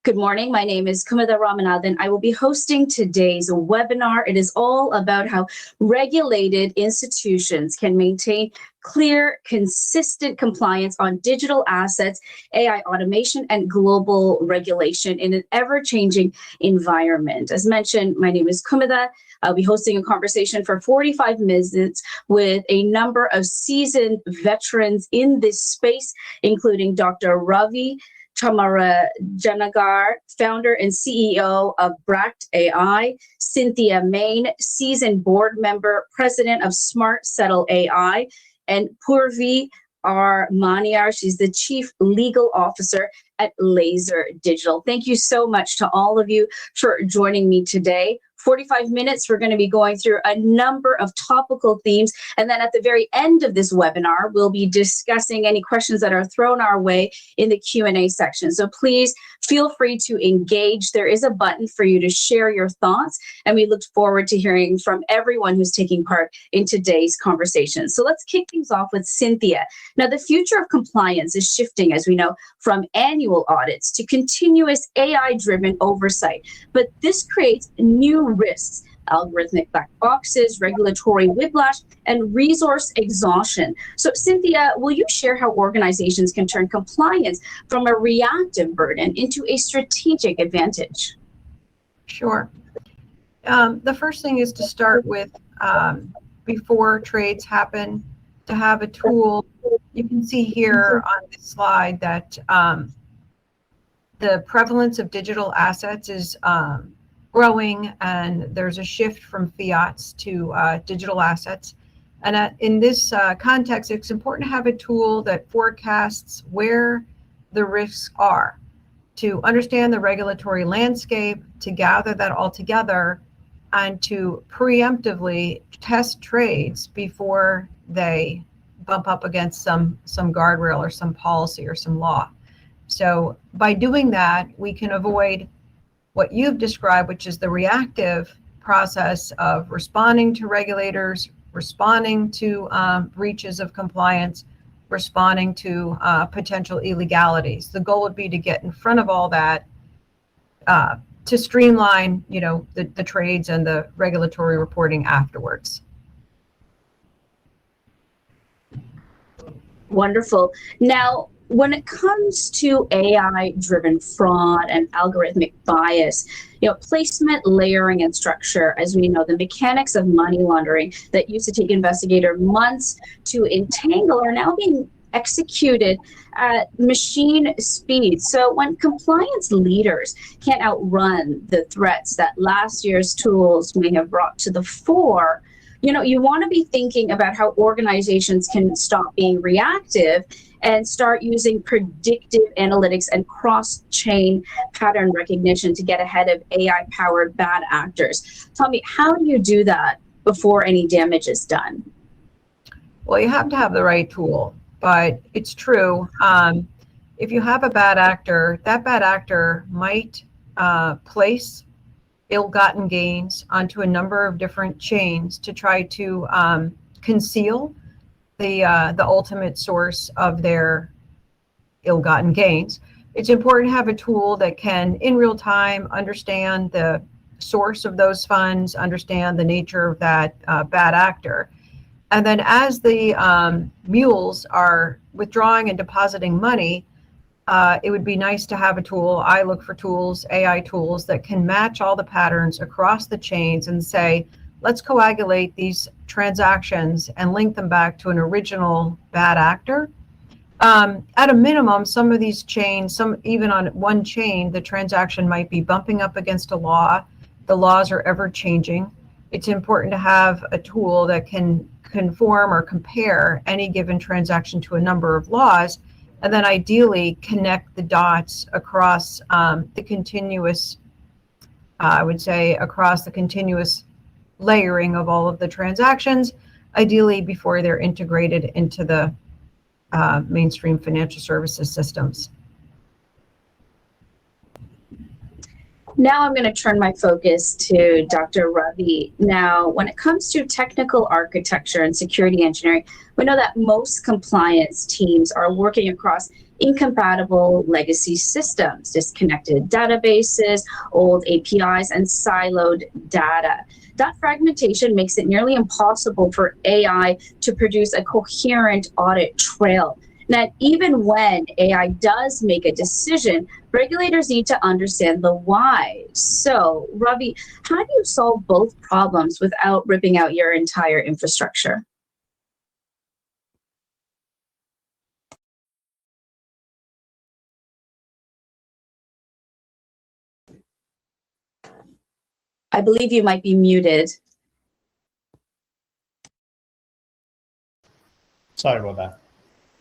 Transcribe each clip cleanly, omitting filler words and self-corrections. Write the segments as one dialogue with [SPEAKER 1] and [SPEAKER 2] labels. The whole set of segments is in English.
[SPEAKER 1] Good morning. My name is Kumada Ramanathan. I will be hosting today's webinar. It is all about how regulated institutions can maintain clear, consistent compliance on digital assets, AI automation, and global regulation in an ever-changing environment. As mentioned, my name is Kumada. I'll be hosting a conversation for 45 minutes with a number of seasoned veterans in this space, including Dr. Ravi, Chamarajnagar, founder and CEO of BRACKT.AI, Cynthia, Meyn, seasoned board member, president of SmartSettle AI, and Purvi, our Maniar. She's the chief legal officer at Laser Digital. Thank you so much to all of you for joining me today. 45 minutes, we're going to be going through a number of topical themes. And then at the very end of this webinar, we'll be discussing any questions that are thrown our way in the Q&A section. So please feel free to engage. There is a button for you to share your thoughts. And we look forward to hearing from everyone who's taking part in today's conversation. So let's kick things off with Cynthia. Now, the future of compliance is shifting, as we know, from annual audits to continuous AI-driven oversight. But this creates new risks, algorithmic black boxes, regulatory whiplash, and resource exhaustion. So Cynthia, will you share how organizations can turn compliance from a reactive burden into a strategic advantage?
[SPEAKER 2] Sure. The first thing is to start with, before trades happen, to have a tool. You can see here on this slide that the prevalence of digital assets is growing, and there's a shift from fiats to digital assets. And in this context, it's important to have a tool that forecasts where the risks are, to understand the regulatory landscape, to gather that all together, and to preemptively test trades before they bump up against some guardrail or some policy or some law. So by doing that, we can avoid what you've described, which is the reactive process of responding to regulators, responding to breaches of compliance, responding to potential illegalities. The goal would be to get in front of all that, to streamline, the trades and the regulatory reporting afterwards.
[SPEAKER 1] Wonderful. Now, when it comes to AI-driven fraud and algorithmic bias, placement, layering, and structure, as we know, the mechanics of money laundering that used to take investigator months to entangle are now being executed at machine speed. So when compliance leaders can't outrun the threats that last year's tools may have brought to the fore, you want to be thinking about how organizations can stop being reactive and start using predictive analytics and cross-chain pattern recognition to get ahead of AI-powered bad actors. Tell me, how do you do that before any damage is done?
[SPEAKER 2] Well, you have to have the right tool, but it's true. If you have a bad actor, that bad actor might place ill-gotten gains onto a number of different chains to try to conceal the ultimate source of their ill-gotten gains. It's important to have a tool that can, in real time, understand the source of those funds, understand the nature of that bad actor. And then as the mules are withdrawing and depositing money, it would be nice to have a tool. I look for tools, AI tools, that can match all the patterns across the chains and say, let's coagulate these transactions and link them back to an original bad actor. At a minimum, some of these chains, even on one chain, the transaction might be bumping up against a law. The laws are ever changing. It's important to have a tool that can conform or compare any given transaction to a number of laws, and then ideally connect the dots across the continuous, across the continuous layering of all of the transactions, ideally before they're integrated into the mainstream financial services systems.
[SPEAKER 1] Now I'm going to turn my focus to Dr. Ravi. Now, when it comes to technical architecture and security engineering, we know that most compliance teams are working across incompatible legacy systems, disconnected databases, old APIs, and siloed data. That fragmentation makes it nearly impossible for AI to produce a coherent audit trail. Now, even when AI does make a decision, regulators need to understand the why. So, Ravi, how do you solve both problems without ripping out your entire infrastructure? I believe you might be muted.
[SPEAKER 3] Sorry about that.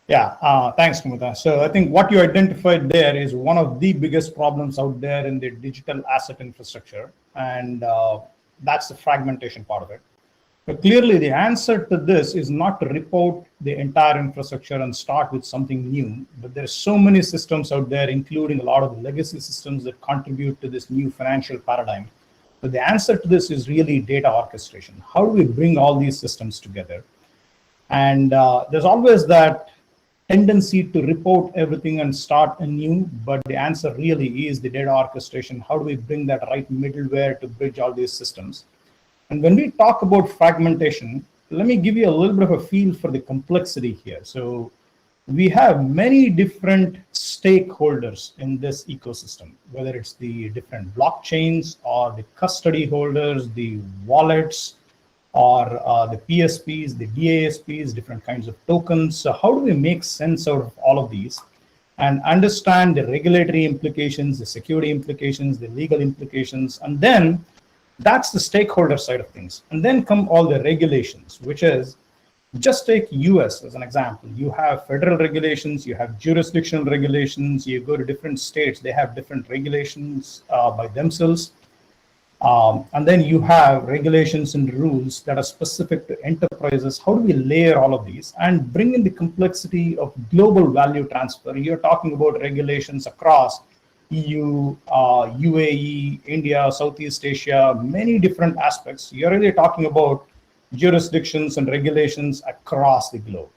[SPEAKER 3] Yeah, thanks, Kumita. So I think what you identified there is one of the biggest problems out there in the digital asset infrastructure, and that's the fragmentation part of it. But clearly, the answer to this is not to rip out the entire infrastructure and start with something new, but there's so many systems out there, including a lot of legacy systems that contribute to this new financial paradigm. But the answer to this is really data orchestration. How do we bring all these systems together? And there's always that tendency to rip out everything and start anew, but the answer really is the data orchestration. How do we bring that right middleware to bridge all these systems? And when we talk about fragmentation, let me give you a little bit of a feel for the complexity here. So we have many different stakeholders in this ecosystem, whether it's the different blockchains or the custody holders, the wallets, or the PSPs, the DASPs, different kinds of tokens. So how do we make sense out of all of these and understand the regulatory implications, the security implications, the legal implications, and then that's the stakeholder side of things. And then come all the regulations, which is, just take US as an example. You have federal regulations, you have jurisdictional regulations, you go to different states, they have different regulations by themselves. And then you have regulations and rules that are specific to enterprises. How do we layer all of these and bring in the complexity of global value transfer? You're talking about regulations across EU, UAE, India, Southeast Asia, many different aspects. You're really talking about jurisdictions and regulations across the globe.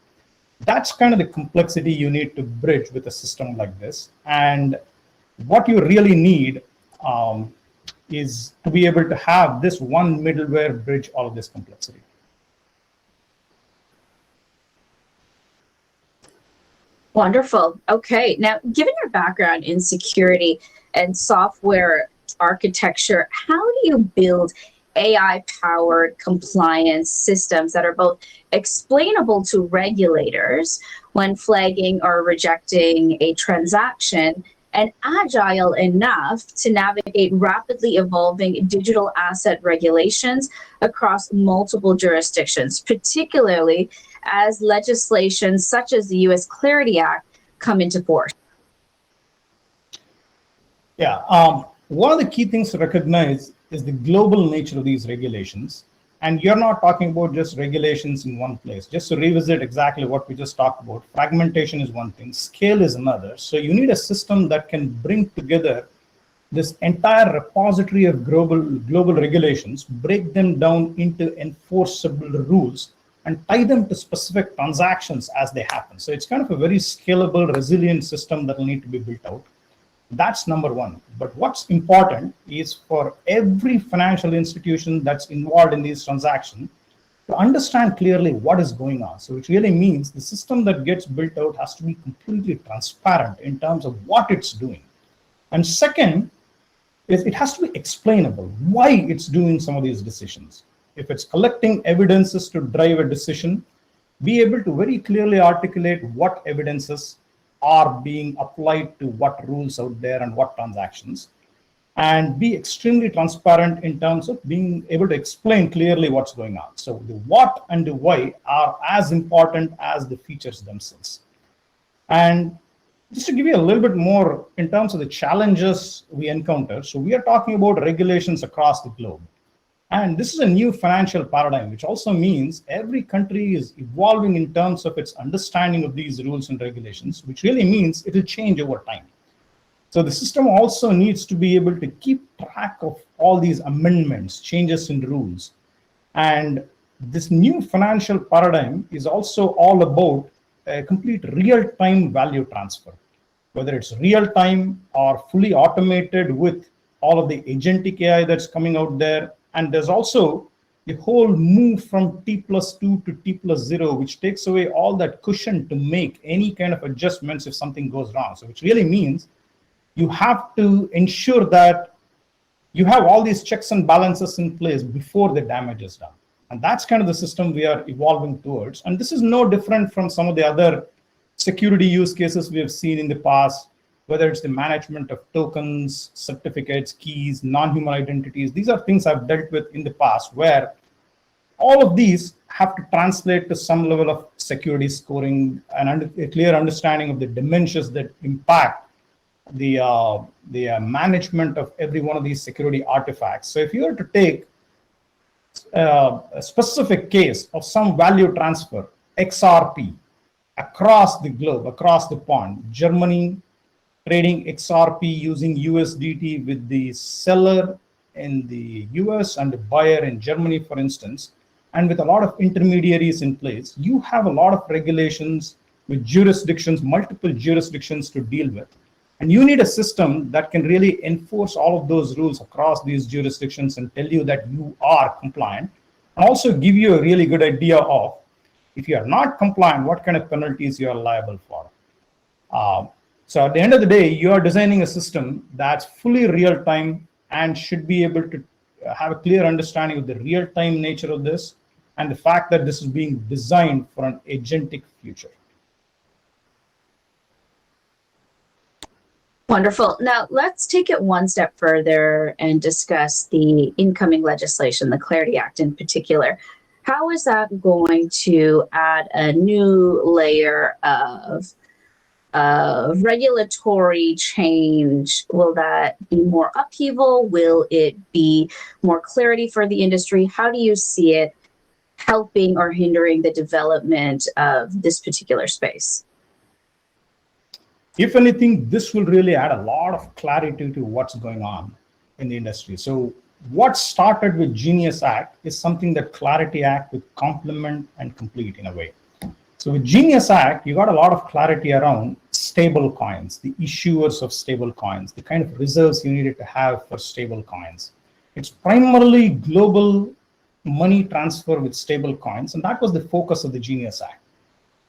[SPEAKER 3] That's kind of the complexity you need to bridge with a system like this. And what you really need is to be able to have this one middleware bridge all of this complexity.
[SPEAKER 1] Wonderful. Okay. Now, given your background in security and software architecture, how do you build AI-powered compliance systems that are both explainable to regulators when flagging or rejecting a transaction and agile enough to navigate rapidly evolving digital asset regulations across multiple jurisdictions, particularly as legislation such as the U.S. Clarity Act come into force?
[SPEAKER 3] Yeah, one of the key things to recognize is the global nature of these regulations. And you're not talking about just regulations in one place. Just to revisit exactly what we just talked about, fragmentation is one thing, scale is another. So you need a system that can bring together this entire repository of global regulations, break them down into enforceable rules, and tie them to specific transactions as they happen. So it's kind of a very scalable, resilient system that will need to be built out. That's number one. But what's important is for every financial institution that's involved in these transactions to understand clearly what is going on. So it really means the system that gets built out has to be completely transparent in terms of what it's doing. And second, is it has to be explainable why it's doing some of these decisions. If it's collecting evidences to drive a decision, be able to very clearly articulate what evidences are being applied to what rules out there and what transactions, and be extremely transparent in terms of being able to explain clearly what's going on. So the what and the why are as important as the features themselves. And just to give you a little bit more in terms of the challenges we encounter, so we are talking about regulations across the globe. And this is a new financial paradigm, which also means every country is evolving in terms of its understanding of these rules and regulations, which really means it will change over time. So the system also needs to be able to keep track of all these amendments, changes in rules. And this new financial paradigm is also all about a complete real-time value transfer, whether it's real-time or fully automated with all of the agentic AI that's coming out there. And there's also the whole move from T+2 to T+0, which takes away all that cushion to make any kind of adjustments if something goes wrong. So which really means you have to ensure that you have all these checks and balances in place before the damage is done. And that's kind of the system we are evolving towards. And this is no different from some of the other security use cases we have seen in the past, whether it's the management of tokens, certificates, keys, non-human identities. These are things I've dealt with in the past where all of these have to translate to some level of security scoring and a clear understanding of the dimensions that impact the management of every one of these security artifacts. So if you were to take a specific case of some value transfer, XRP, across the globe, across the pond, Germany trading XRP using USDT with the seller in the US and the buyer in Germany, for instance, and with a lot of intermediaries in place, you have a lot of regulations with jurisdictions, multiple jurisdictions to deal with. And you need a system that can really enforce all of those rules across these jurisdictions and tell you that you are compliant, and also give you a really good idea of, if you are not compliant, what kind of penalties you are liable for. So at the end of the day, you are designing a system that's fully real-time and should be able to have a clear understanding of the real-time nature of this and the fact that this is being designed for an agentic future.
[SPEAKER 1] Wonderful. Now let's take it one step further and discuss the incoming legislation, the Clarity Act in particular. How is that going to add a new layer of regulatory change? Will that be more upheaval? Will it be more clarity for the industry? How do you see it helping or hindering the development of this particular space?
[SPEAKER 3] If anything, this will really add a lot of clarity to what's going on in the industry. So what started with Genius Act is something that Clarity Act would complement and complete in a way. So with Genius Act, you got a lot of clarity around stable coins, the issuers of stable coins, the kind of reserves you needed to have for stable coins. It's primarily global money transfer with stable coins, and that was the focus of the Genius Act.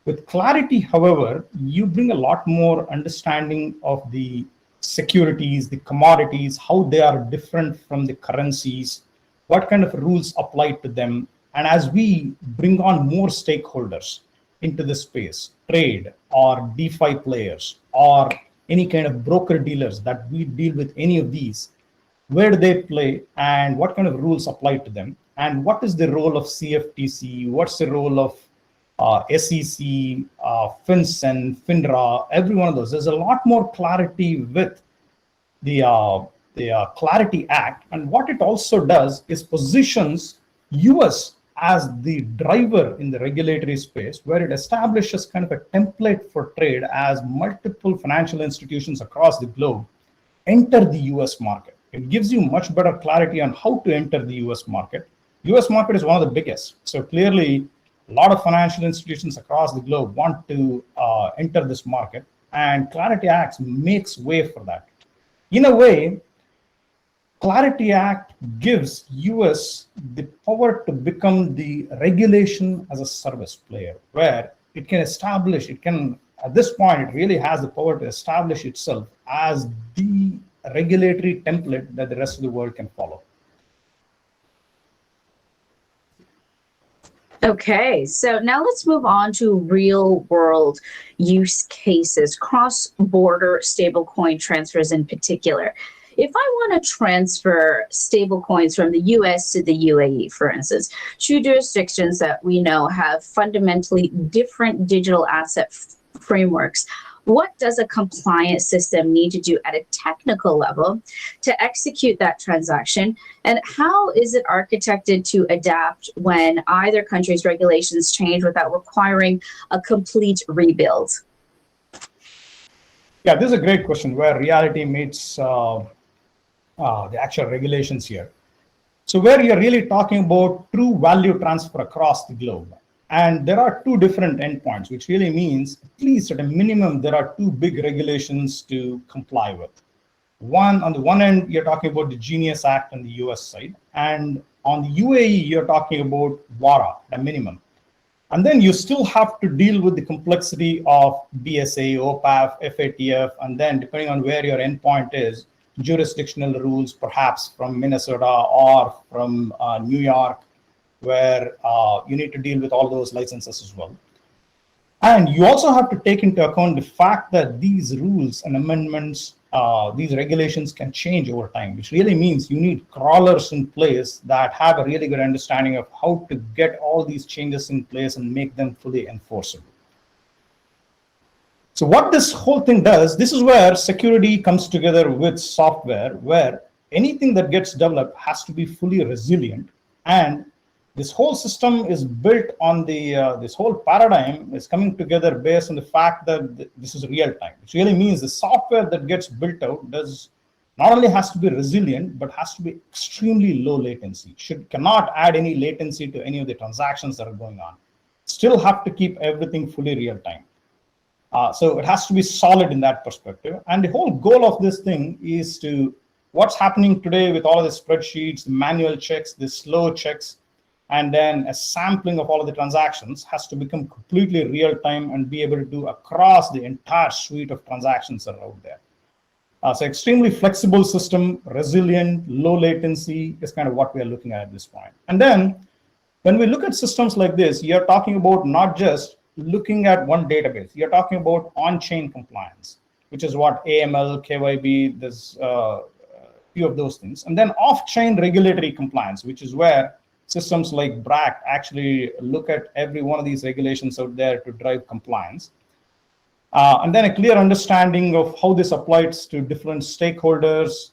[SPEAKER 3] With Clarity, however, you bring a lot more understanding of the securities, the commodities, how they are different from the currencies, what kind of rules apply to them. And as we bring on more stakeholders into the space, trade or DeFi players or any kind of broker dealers that we deal with, any of these, where do they play and what kind of rules apply to them, and what is the role of CFTC, what's the role of SEC, FinCEN, FINRA, every one of those. There's a lot more clarity with the Clarity Act. And what it also does is positions US as the driver in the regulatory space, where it establishes kind of a template for trade as multiple financial institutions across the globe enter the US market. It gives you much better clarity on how to enter the US market. US market is one of the biggest. So clearly, a lot of financial institutions across the globe want to enter this market, and Clarity Act makes way for that. In a way, Clarity Act gives US the power to become the regulation as a service player, where it can establish, at this point, it really has the power to establish itself as the regulatory template that the rest of the world can follow.
[SPEAKER 1] Okay, so now let's move on to real world use cases, cross-border stablecoin transfers in particular. If I want to transfer stablecoins from the US to the UAE, for instance, two jurisdictions that we know have fundamentally different digital asset frameworks, what does a compliance system need to do at a technical level to execute that transaction? And how is it architected to adapt when either country's regulations change without requiring a complete rebuild?
[SPEAKER 3] Yeah, this is a great question where reality meets the actual regulations here. So where you're really talking about true value transfer across the globe. And there are two different endpoints, which really means at least at a minimum, there are two big regulations to comply with. One, on the one end, you're talking about the Genius Act on the US side. And on the UAE, you're talking about WARA at a minimum. And then you still have to deal with the complexity of BSA, OPAF, FATF, and then depending on where your endpoint is, jurisdictional rules, perhaps from Minnesota or from New York, where you need to deal with all those licenses as well. And you also have to take into account the fact that these rules and amendments, these regulations can change over time, which really means you need crawlers in place that have a really good understanding of how to get all these changes in place and make them fully enforceable. So what this whole thing does, this is where security comes together with software, where anything that gets developed has to be fully resilient. And this whole system is built on the, this whole paradigm is coming together based on the fact that this is real time, which really means the software that gets built out does not only has to be resilient, but has to be extremely low latency. Cannot add any latency to any of the transactions that are going on. Still have to keep everything fully real time. So it has to be solid in that perspective. And the whole goal of this thing is to, what's happening today with all of the spreadsheets, the manual checks, the slow checks, and then a sampling of all of the transactions has to become completely real time and be able to do across the entire suite of transactions that are out there. So extremely flexible system, resilient, low latency is kind of what we are looking at this point. And then when we look at systems like this, you're talking about not just looking at one database, you're talking about on-chain compliance, which is what AML, KYB, there's a few of those things. And then off-chain regulatory compliance, which is where systems like BRACKT actually look at every one of these regulations out there to drive compliance. And then a clear understanding of how this applies to different stakeholders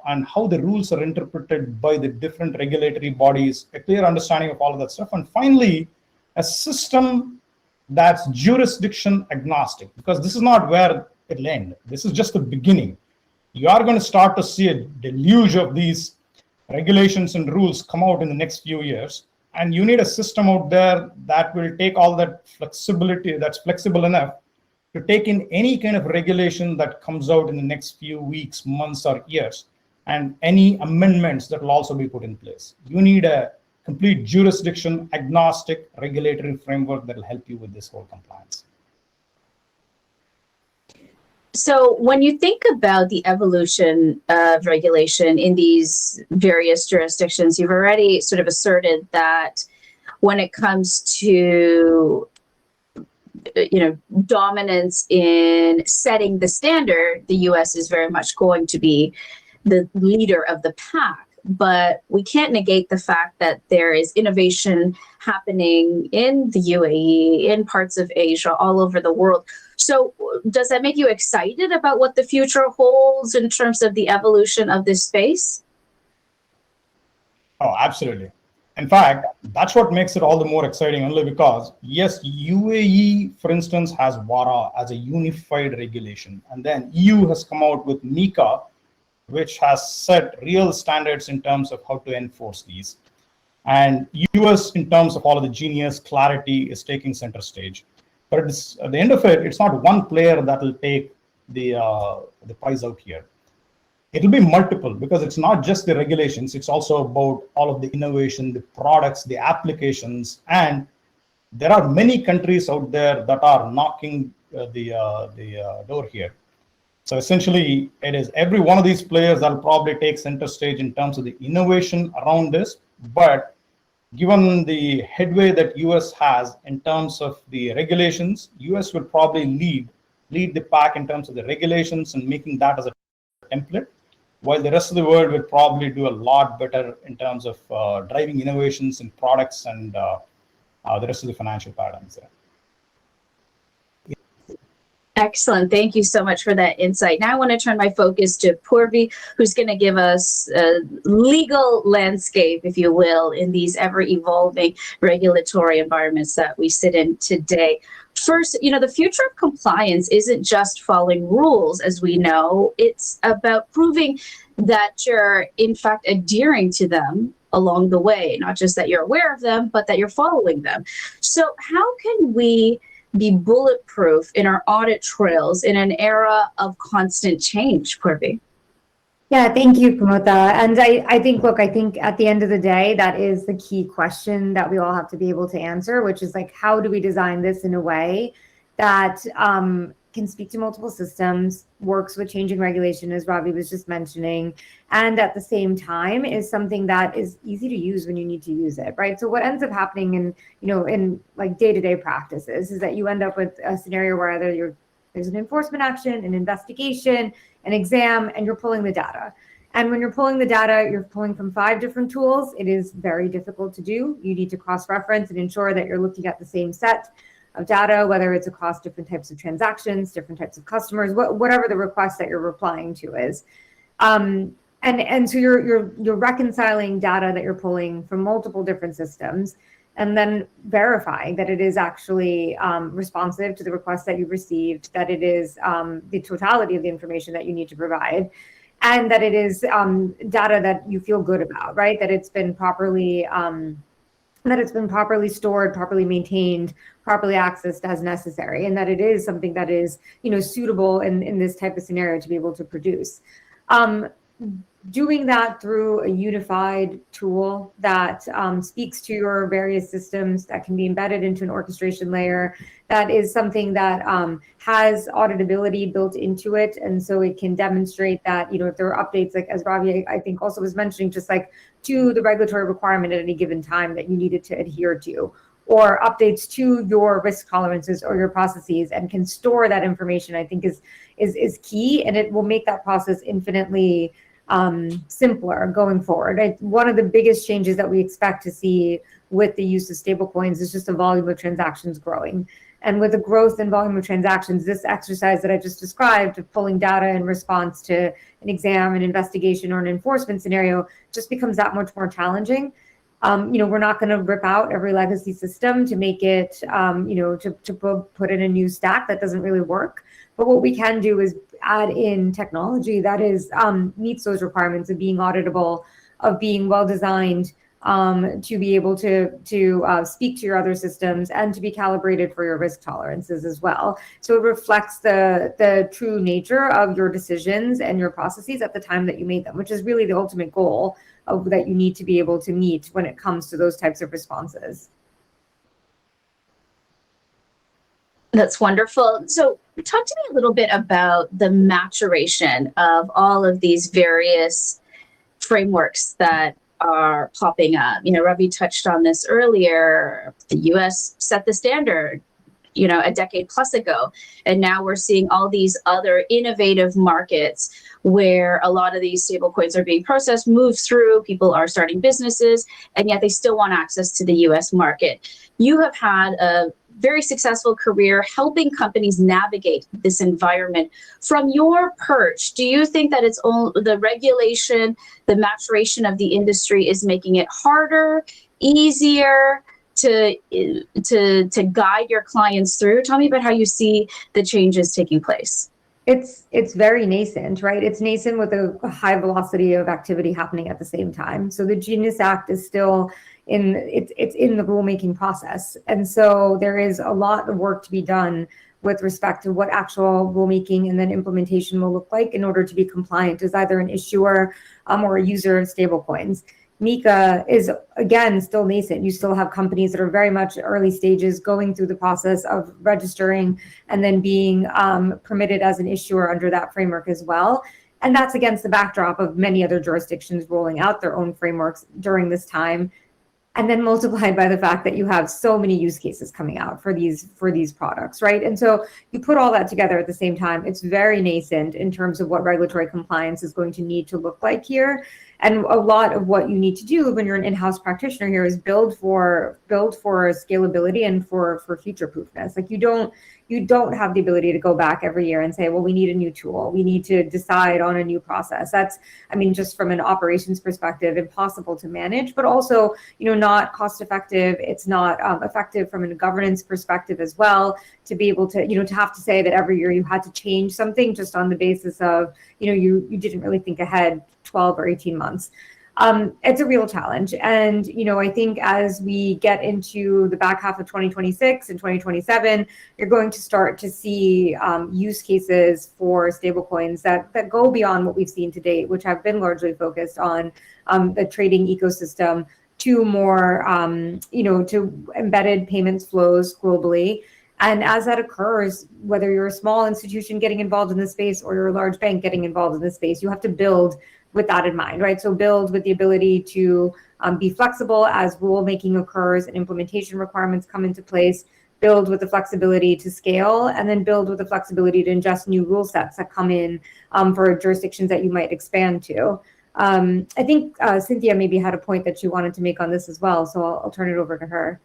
[SPEAKER 3] and how the rules are interpreted by the different regulatory bodies, a clear understanding of all of that stuff. And finally, a system that's jurisdiction agnostic, because this is not where it'll end. This is just the beginning. You are going to start to see a deluge of these regulations and rules come out in the next few years. And you need a system out there that will take all that flexibility, that's flexible enough to take in any kind of regulation that comes out in the next few weeks, months, or years, and any amendments that will also be put in place. You need a complete jurisdiction agnostic regulatory framework that will help you with this whole compliance.
[SPEAKER 1] So when you think about the evolution of regulation in these various jurisdictions, you've already sort of asserted that when it comes to dominance in setting the standard, the US is very much going to be the leader of the pack. But we can't negate the fact that there is innovation happening in the UAE, in parts of Asia, all over the world. So does that make you excited about what the future holds in terms of the evolution of this space?
[SPEAKER 3] Oh, absolutely. In fact, that's what makes it all the more exciting, only because, yes, UAE, for instance, has WARA as a unified regulation. And then EU has come out with MiCA, which has set real standards in terms of how to enforce these. And US, in terms of all of the genius clarity, is taking center stage. But it's, at the end of it, it's not one player that will take the prize out here. It'll be multiple, because it's not just the regulations, it's also about all of the innovation, the products, the applications, and there are many countries out there that are knocking the door here. So essentially, it is every one of these players that will probably take center stage in terms of the innovation around this. But given the headway that US has in terms of the regulations, US will probably lead the pack in terms of the regulations and making that as a template, while the rest of the world will probably do a lot better in terms of driving innovations in products and the rest of the financial paradigms there.
[SPEAKER 1] Excellent. Thank you so much for that insight. Now I want to turn my focus to Purvi, who's going to give us a legal landscape, if you will, in these ever-evolving regulatory environments that we sit in today. First, the future of compliance isn't just following rules, as we know. It's about proving that you're, in fact, adhering to them along the way, not just that you're aware of them, but that you're following them. So how can we be bulletproof in our audit trails in an era of constant change, Purvi?
[SPEAKER 4] Yeah, thank you, Pramota. And I think at the end of the day, that is the key question that we all have to be able to answer, which is like, how do we design this in a way that can speak to multiple systems, works with changing regulation, as Ravi was just mentioning, and at the same time is something that is easy to use when you need to use it, right? So what ends up happening in like day-to-day practices is that you end up with a scenario where either there's an enforcement action, an investigation, an exam, and you're pulling the data. And when you're pulling the data, you're pulling from 5 different tools. It is very difficult to do. You need to cross-reference and ensure that you're looking at the same set of data, whether it's across different types of transactions, different types of customers, whatever the request that you're replying to is. And so you're reconciling data that you're pulling from multiple different systems, and then verifying that it is actually responsive to the request that you've received, that it is the totality of the information that you need to provide, and that it is data that you feel good about, right? That it's been properly stored, properly maintained, properly accessed as necessary, and that it is something that is suitable in this type of scenario to be able to produce. Doing that through a unified tool that speaks to your various systems, that can be embedded into an orchestration layer, that is something that has auditability built into it. And so it can demonstrate that, if there are updates, like as Ravi, I think also was mentioning, just like to the regulatory requirement at any given time that you needed to adhere to, or updates to your risk tolerances or your processes, and can store that information, I think is key. And it will make that process infinitely simpler going forward. One of the biggest changes that we expect to see with the use of stablecoins is just the volume of transactions growing. And with the growth in volume of transactions, this exercise that I just described of pulling data in response to an exam, an investigation, or an enforcement scenario just becomes that much more challenging. We're not going to rip out every legacy system to make it, to put in a new stack that doesn't really work. But what we can do is add in technology that is meets those requirements of being auditable, of being well designed, to be able to speak to your other systems, and to be calibrated for your risk tolerances as well. So it reflects the true nature of your decisions and your processes at the time that you made them, which is really the ultimate goal that you need to be able to meet when it comes to those types of responses.
[SPEAKER 1] That's wonderful. So talk to me a little bit about the maturation of all of these various frameworks that are popping up. Ravi touched on this earlier. The US set the standard, a decade plus ago. And now we're seeing all these other innovative markets where a lot of these stablecoins are being processed, moved through, people are starting businesses, and yet they still want access to the US market. You have had a very successful career helping companies navigate this environment. From your perch, do you think that it's only the regulation, the maturation of the industry is making it harder, easier to guide your clients through? Tell me about how you see the changes taking place.
[SPEAKER 4] It's very nascent, right? It's nascent with a high velocity of activity happening at the same time. So the Genius Act is still it's in the rulemaking process. And so there is a lot of work to be done with respect to what actual rulemaking and then implementation will look like in order to be compliant as either an issuer or a user of stablecoins. MiCA is, again, still nascent. You still have companies that are very much early stages going through the process of registering and then being permitted as an issuer under that framework as well. And that's against the backdrop of many other jurisdictions rolling out their own frameworks during this time. And then multiplied by the fact that you have so many use cases coming out for these products, right? And so you put all that together at the same time, it's very nascent in terms of what regulatory compliance is going to need to look like here. And a lot of what you need to do when you're an in-house practitioner here is build for scalability and for future-proofness. Like you don't have the ability to go back every year and say, well, we need a new tool. We need to decide on a new process. That's, I mean, just from an operations perspective, impossible to manage, but also, not cost effective. It's not effective from a governance perspective as well, to be able to, to have to say that every year you had to change something just on the basis of, you didn't really think ahead 12 or 18 months. It's a real challenge. And, I think as we get into the back half of 2026 and 2027, you're going to start to see use cases for stablecoins that go beyond what we've seen to date, which have been largely focused on the trading ecosystem to more, to embedded payments flows globally. And as that occurs, whether you're a small institution getting involved in this space or you're a large bank getting involved in this space, you have to build with that in mind, right? So build with the ability to be flexible as rulemaking occurs and implementation requirements come into place, build with the flexibility to scale, and then build with the flexibility to ingest new rule sets that come in for jurisdictions that you might expand to. I think Cynthia maybe had a point that she wanted to make on this as well, so I'll turn it over to her.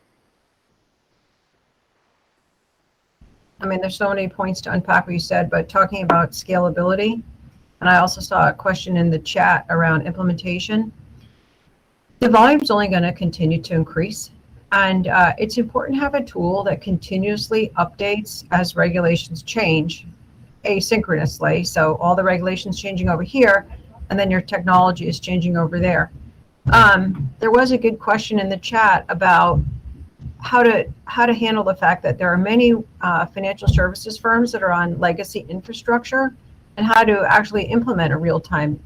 [SPEAKER 2] I mean, there's so many points to unpack what you said, but talking about scalability, and I also saw a question in the chat around implementation. The volume's only going to continue to increase, and it's important to have a tool that continuously updates as regulations change asynchronously. So all the regulations changing over here, and then your technology is changing over there. There was a good question in the chat about how to handle the fact that there are many financial services firms that are on legacy infrastructure, and how to actually implement a real-time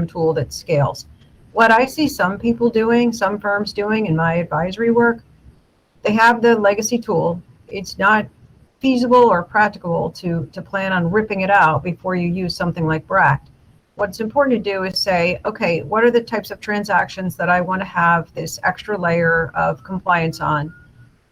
[SPEAKER 2] tool that scales. What I see some people doing, some firms doing in my advisory work, they have the legacy tool. It's not feasible or practical to plan on ripping it out before you use something like BRACKT. What's important to do is say, okay, what are the types of transactions that I want to have this extra layer of compliance on?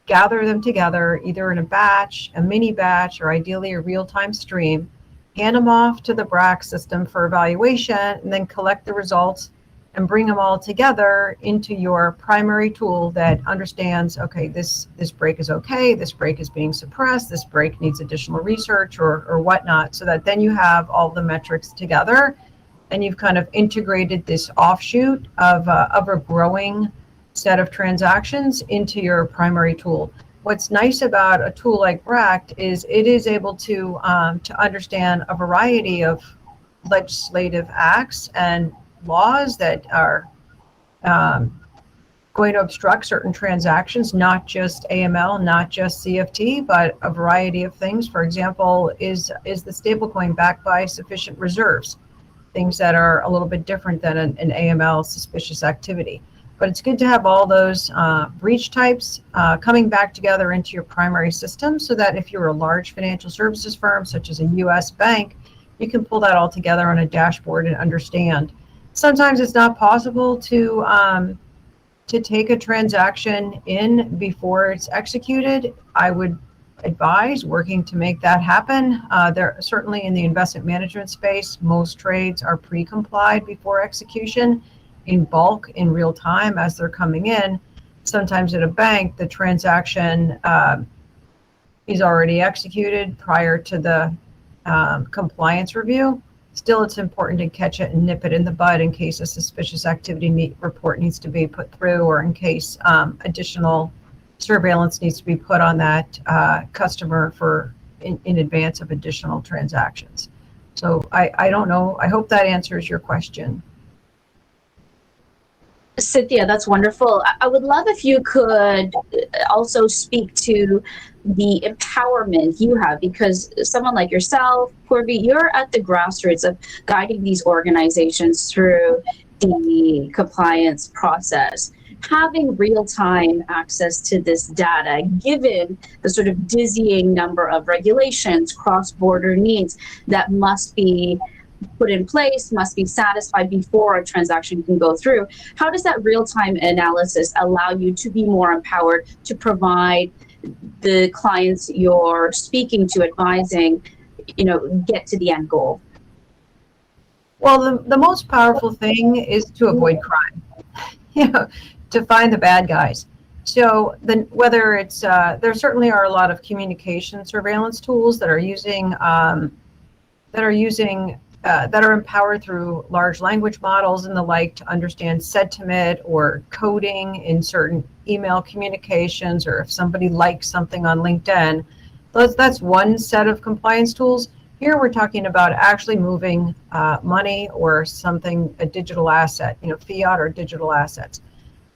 [SPEAKER 2] Gather them together, either in a batch, a mini batch, or ideally a real-time stream, hand them off to the BRACKT system for evaluation, and then collect the results and bring them all together into your primary tool that understands, okay, this break is okay, this break is being suppressed, this break needs additional research or whatnot, so that then you have all the metrics together and you've kind of integrated this offshoot of a growing set of transactions into your primary tool. What's nice about a tool like BRACKT is it is able to understand a variety of legislative acts and laws that are going to obstruct certain transactions, not just AML, not just CFT, but a variety of things. For example, is the stablecoin backed by sufficient reserves? Things that are a little bit different than an AML suspicious activity. But it's good to have all those breach types coming back together into your primary system, so that if you're a large financial services firm, such as a US bank, you can pull that all together on a dashboard and understand. Sometimes it's not possible to take a transaction in before it's executed. I would advise working to make that happen. There certainly in the investment management space, most trades are pre-complied before execution in bulk in real time as they're coming in. Sometimes at a bank, the transaction is already executed prior to the compliance review. Still, it's important to catch it and nip it in the bud in case a suspicious activity report needs to be put through, or in case additional surveillance needs to be put on that customer for in advance of additional transactions. So I don't know. I hope that answers your question.
[SPEAKER 1] Cynthia, that's wonderful. I would love if you could also speak to the empowerment you have, because someone like yourself, Purvi, you're at the grassroots of guiding these organizations through the compliance process. Having real-time access to this data, given the sort of dizzying number of regulations, cross-border needs that must be put in place, must be satisfied before a transaction can go through, how does that real-time analysis allow you to be more empowered to provide the clients you're speaking to, advising, get to the end goal?
[SPEAKER 2] Well, the most powerful thing is to avoid crime, to find the bad guys. So then whether it's, there certainly are a lot of communication surveillance tools that are that are empowered through large language models and the like to understand sentiment or coding in certain email communications, or if somebody likes something on LinkedIn. That's one set of compliance tools. Here we're talking about actually moving money or something, a digital asset, fiat or digital assets.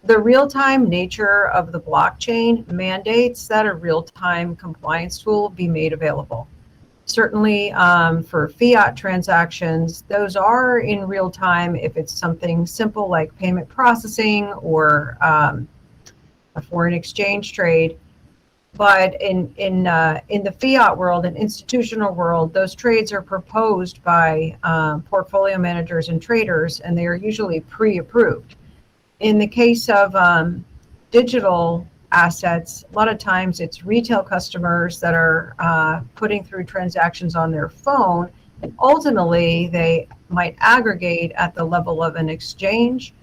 [SPEAKER 2] The real-time nature of the blockchain mandates that a real-time compliance tool be made available. Certainly for fiat transactions, those are in real time if it's something simple like payment processing or a foreign exchange trade. But in the fiat world and institutional world, those trades are proposed by portfolio managers and traders, and they are usually pre-approved. In the case of digital assets, a lot of times it's retail customers that are putting through transactions on their phone, and ultimately they might aggregate at the level of an exchange.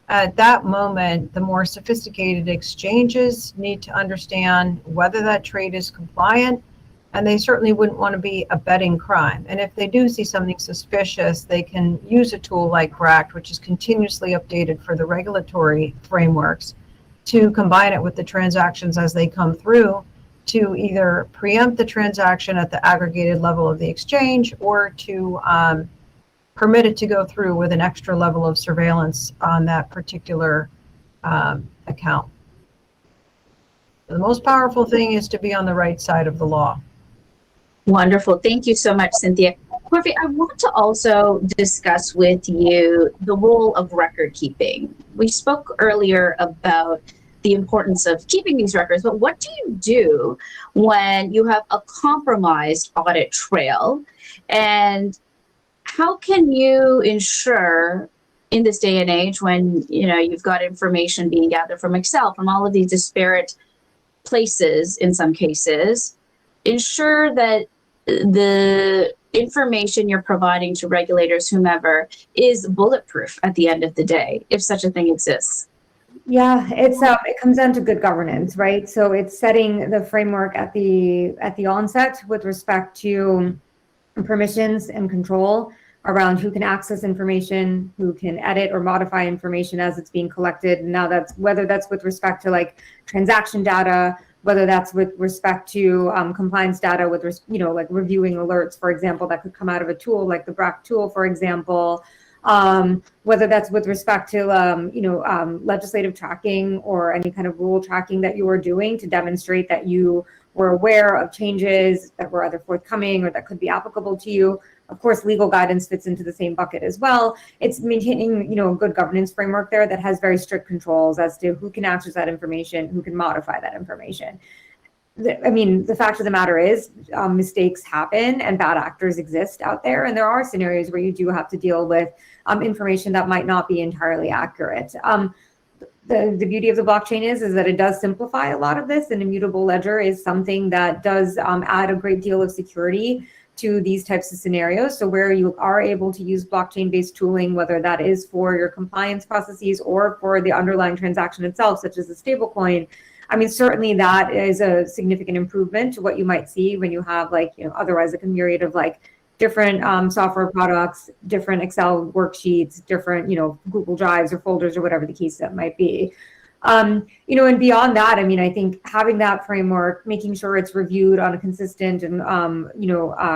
[SPEAKER 2] At that moment, the more sophisticated exchanges need to understand whether that trade is compliant, and they certainly wouldn't want to be abetting crime. And if they do see something suspicious, they can use a tool like BRACKT, which is continuously updated for the regulatory frameworks, to combine it with the transactions as they come through to either preempt the transaction at the aggregated level of the exchange, or to permit it to go through with an extra level of surveillance on that particular account. The most powerful thing is to be on the right side of the law.
[SPEAKER 1] Wonderful. Thank you so much, Cynthia. Purvi, I want to also discuss with you the role of record keeping. We spoke earlier about the importance of keeping these records, but what do you do when you have a compromised audit trail? And how can you ensure in this day and age when you've got information being gathered from Excel, from all of these disparate places in some cases, ensure that the information you're providing to regulators, whomever, is bulletproof at the end of the day, if such a thing exists?
[SPEAKER 4] Yeah, it comes down to good governance, right? So it's setting the framework at the onset with respect to permissions and control around who can access information, who can edit or modify information as it's being collected. Now whether that's with respect to like transaction data, whether that's with respect to compliance data, with like reviewing alerts, for example, that could come out of a tool like the BRACKT tool, for example. Whether that's with respect to legislative tracking or any kind of rule tracking that you are doing to demonstrate that you were aware of changes that were either forthcoming or that could be applicable to you. Of course, legal guidance fits into the same bucket as well. It's maintaining, a good governance framework there that has very strict controls as to who can access that information, who can modify that information. The fact of the matter is mistakes happen and bad actors exist out there. And there are scenarios where you do have to deal with information that might not be entirely accurate. The beauty of the blockchain is that it does simplify a lot of this. An immutable ledger is something that does add a great deal of security to these types of scenarios. So where you are able to use blockchain-based tooling, whether that is for your compliance processes or for the underlying transaction itself, such as a stablecoin, certainly that is a significant improvement to what you might see when you have otherwise like a myriad of different software products, different Excel worksheets, different, Google Drives or folders or whatever the case that might be. And beyond that, I think having that framework, making sure it's reviewed on a consistent and,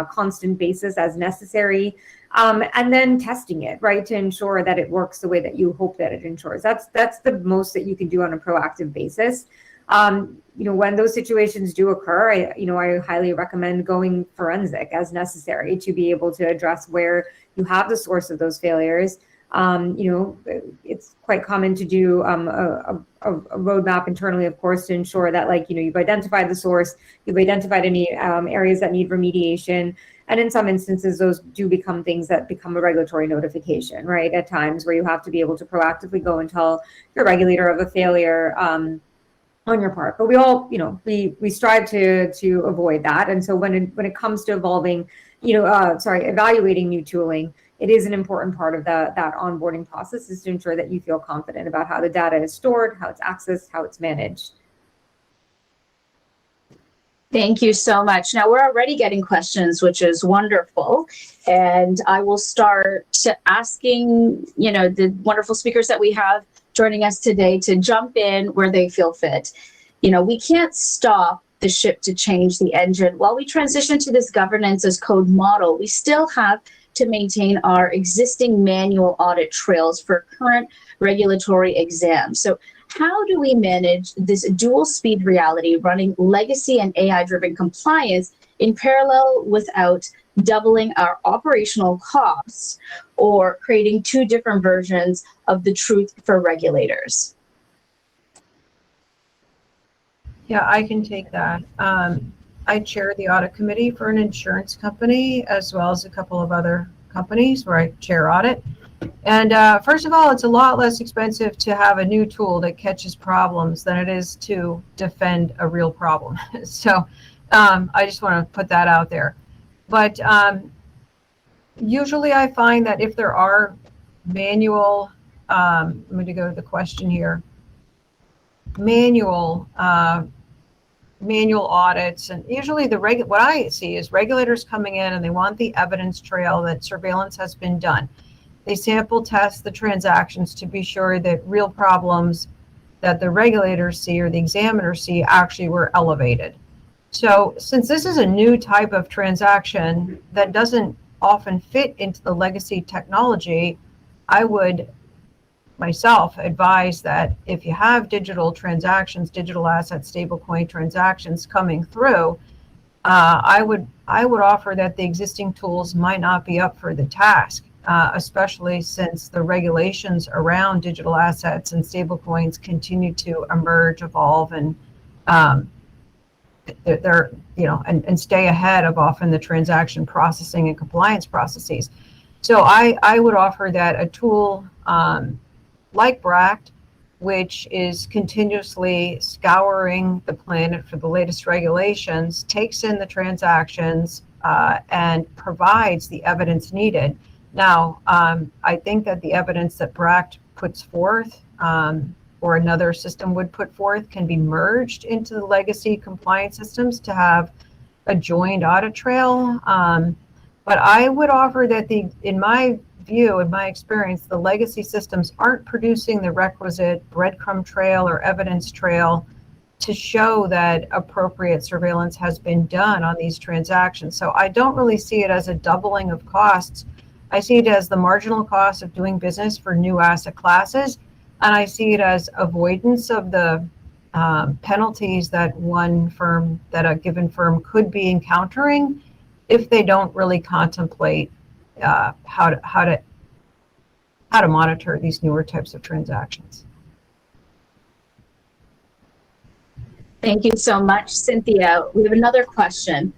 [SPEAKER 4] constant basis as necessary, and then testing it, right, to ensure that it works the way that you hope that it ensures. That's the most that you can do on a proactive basis. When those situations do occur, I highly recommend going forensic as necessary to be able to address where you have the source of those failures. It's quite common to do a roadmap internally, of course, to ensure that you've identified the source, you've identified any areas that need remediation. And in some instances, those do become things that become a regulatory notification, right? At times where you have to be able to proactively go and tell your regulator of a failure on your part. But we all, we strive to avoid that. And so when it comes to evaluating new tooling, it is an important part of that onboarding process, is to ensure that you feel confident about how the data is stored, how it's accessed, how it's managed.
[SPEAKER 1] Thank you so much. Now we're already getting questions, which is wonderful. And I will start asking, the wonderful speakers that we have joining us today to jump in where they feel fit. We can't stop the ship to change the engine. While we transition to this governance as code model, we still have to maintain our existing manual audit trails for current regulatory exams. So how do we manage this dual speed reality, running legacy and AI-driven compliance in parallel without doubling our operational costs or creating two different versions of the truth for regulators?
[SPEAKER 2] Yeah, I can take that. I chair the audit committee for an insurance company, as well as a couple of other companies where I chair audit. And first of all, it's a lot less expensive to have a new tool that catches problems than it is to defend a real problem. So I just want to put that out there. But usually I find that if there are manual, I'm going to go to the question here, manual audits, and usually what I see is regulators coming in and they want the evidence trail that surveillance has been done. They sample test the transactions to be sure that real problems that the regulators see or the examiners see actually were elevated. So since this is a new type of transaction that doesn't often fit into the legacy technology, I would myself advise that if you have digital transactions, digital asset stablecoin transactions coming through, I would offer that the existing tools might not be up for the task, especially since the regulations around digital assets and stablecoins continue to emerge, evolve, and they're and stay ahead of often the transaction processing and compliance processes. So I would offer that a tool like BRACKT, which is continuously scouring the planet for the latest regulations, takes in the transactions and provides the evidence needed. Now, I think that the evidence that BRACKT puts forth or another system would put forth can be merged into the legacy compliance systems to have a joined audit trail. But I would offer that in my view, in my experience, the legacy systems aren't producing the requisite breadcrumb trail or evidence trail to show that appropriate surveillance has been done on these transactions. So I don't really see it as a doubling of costs. I see it as the marginal cost of doing business for new asset classes, and I see it as avoidance of the penalties that a given firm could be encountering if they don't really contemplate how to monitor these newer types of transactions.
[SPEAKER 1] Thank you so much, Cynthia. We have another question.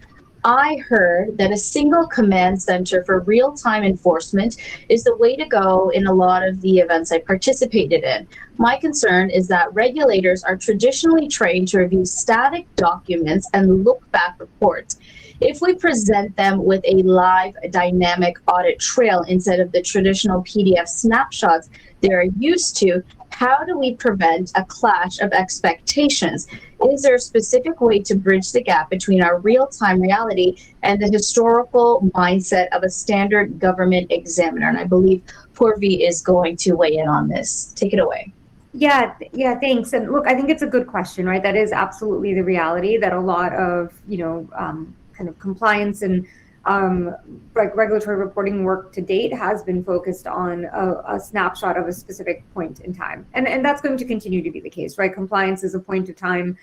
[SPEAKER 1] I heard that a single command center for real-time enforcement is the way to go in a lot of the events I participated in. My concern is that regulators are traditionally trained to review static documents and look-back reports. If we present them with a live dynamic audit trail instead of the traditional PDF snapshots they're used to, how do we prevent a clash of expectations? Is there a specific way to bridge the gap between our real-time reality and the historical mindset of a standard government examiner? And I believe Purvi is going to weigh in on this. Take it away.
[SPEAKER 4] Yeah, thanks. And look, I think it's a good question, right? That is absolutely the reality that a lot of, kind of compliance and regulatory reporting work to date has been focused on a snapshot of a specific point in time. And that's going to continue to be the case, right? Compliance is a point of time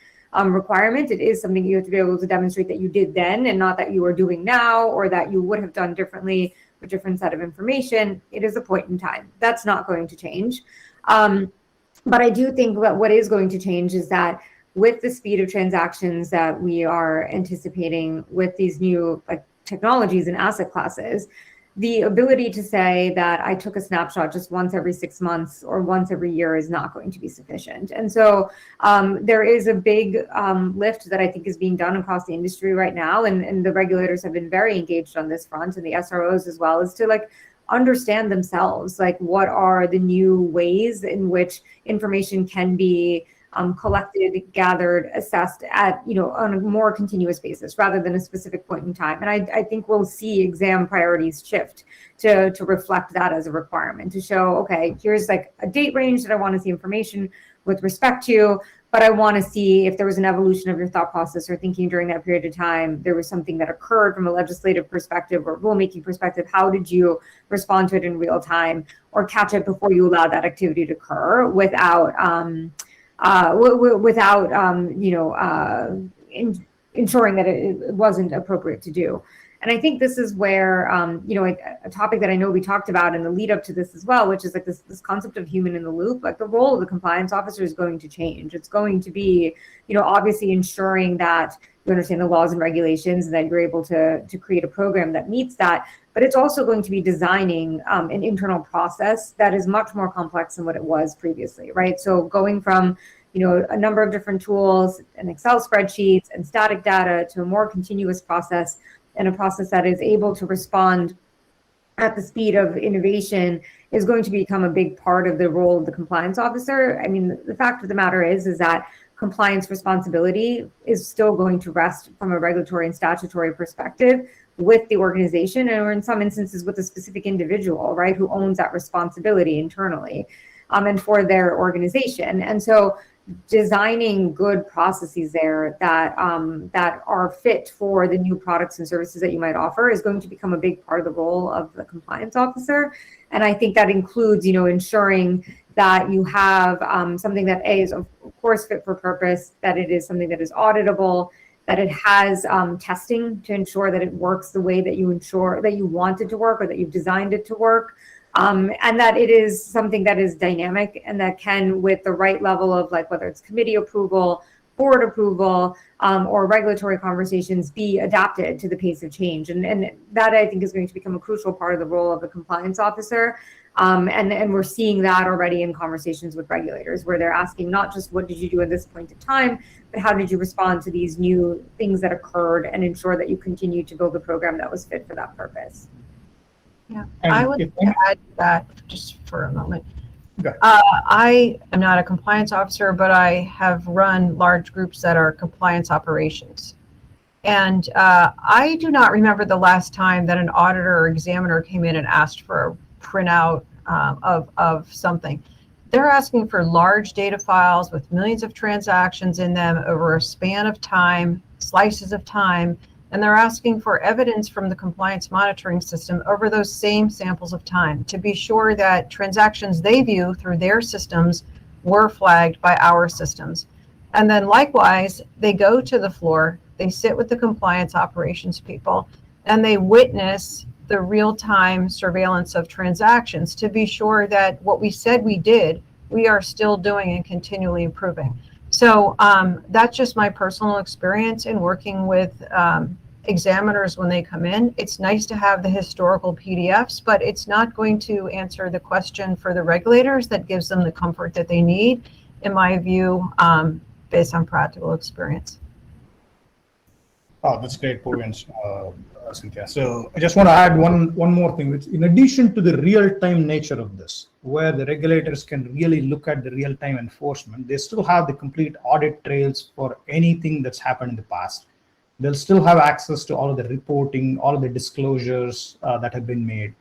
[SPEAKER 4] requirement. It is something you have to be able to demonstrate that you did then and not that you are doing now or that you would have done differently with a different set of information. It is a point in time. That's not going to change. But I do think that what is going to change is that with the speed of transactions that we are anticipating with these new technologies and asset classes, the ability to say that I took a snapshot just once every 6 months or once every year is not going to be sufficient. And so there is a big lift that I think is being done across the industry right now. And the regulators have been very engaged on this front, and the SROs as well, as to understand themselves, like what are the new ways in which information can be collected, gathered, assessed at, on a more continuous basis rather than a specific point in time. And I think we'll see exam priorities shift to reflect that as a requirement, to show, okay, here's like a date range that I want to see information with respect to, but I want to see if there was an evolution of your thought process or thinking during that period of time. There was something that occurred from a legislative perspective or rulemaking perspective. How did you respond to it in real time or catch it before you allowed that activity to occur without ensuring that it wasn't appropriate to do. And I think this is where, a topic that I know we talked about in the lead up to this as well, which is like this concept of human in the loop. Like the role of the compliance officer is going to change. It's going to be, obviously ensuring that you understand the laws and regulations and that you're able to create a program that meets that. But it's also going to be designing an internal process that is much more complex than what it was previously, right? So going from a number of different tools and Excel spreadsheets and static data to a more continuous process, and a process that is able to respond at the speed of innovation is going to become a big part of the role of the compliance officer. I mean, the fact of the matter is that compliance responsibility is still going to rest from a regulatory and statutory perspective with the organization, or in some instances with a specific individual, right, who owns that responsibility internally and for their organization. And so designing good processes there that are fit for the new products and services that you might offer is going to become a big part of the role of the compliance officer. And I think that includes, ensuring that you have something that is of course fit for purpose, that it is something that is auditable, that it has testing to ensure that it works the way that you ensure that you want it to work or that you've designed it to work. And that it is something that is dynamic and that can, with the right level of like whether it's committee approval, board approval, or regulatory conversations, be adapted to the pace of change. And that I think is going to become a crucial part of the role of the compliance officer. And we're seeing that already in conversations with regulators, where they're asking not just what did you do at this point in time, but how did you respond to these new things that occurred and ensure that you continue to build a program that was fit for that purpose.
[SPEAKER 2] Yeah,
[SPEAKER 3] And
[SPEAKER 2] I would
[SPEAKER 3] if-
[SPEAKER 2] add that just for a moment.
[SPEAKER 3] Okay.
[SPEAKER 2] I am not a compliance officer, but I have run large groups that are compliance operations. And I do not remember the last time that an auditor or examiner came in and asked for a printout of something. They're asking for large data files with millions of transactions in them over a span of time, slices of time, and they're asking for evidence from the compliance monitoring system over those same samples of time to be sure that transactions they view through their systems were flagged by our systems. And then likewise, they go to the floor, they sit with the compliance operations people, and they witness the real-time surveillance of transactions to be sure that what we said we did, we are still doing and continually improving. So that's just my personal experience in working with examiners when they come in. It's nice to have the historical PDFs, but it's not going to answer the question for the regulators that gives them the comfort that they need, in my view, based on practical experience.
[SPEAKER 3] Oh, that's great, Purvi and Cynthia. So I just want to add one more thing, which in addition to the real-time nature of this, where the regulators can really look at the real-time enforcement, they still have the complete audit trails for anything that's happened in the past. They'll still have access to all of the reporting, all of the disclosures that have been made.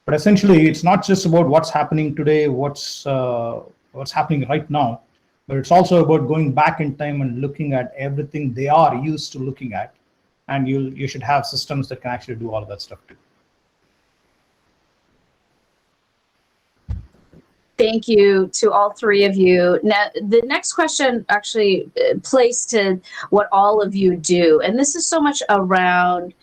[SPEAKER 3] But essentially, it's not just about what's happening today, what's happening right now, but it's also about going back in time and looking at everything they are used to looking at. And you should have systems that can actually do all of that stuff too.
[SPEAKER 1] Thank you to all three of you. Now, the next question actually plays to what all of you do. And this is so much around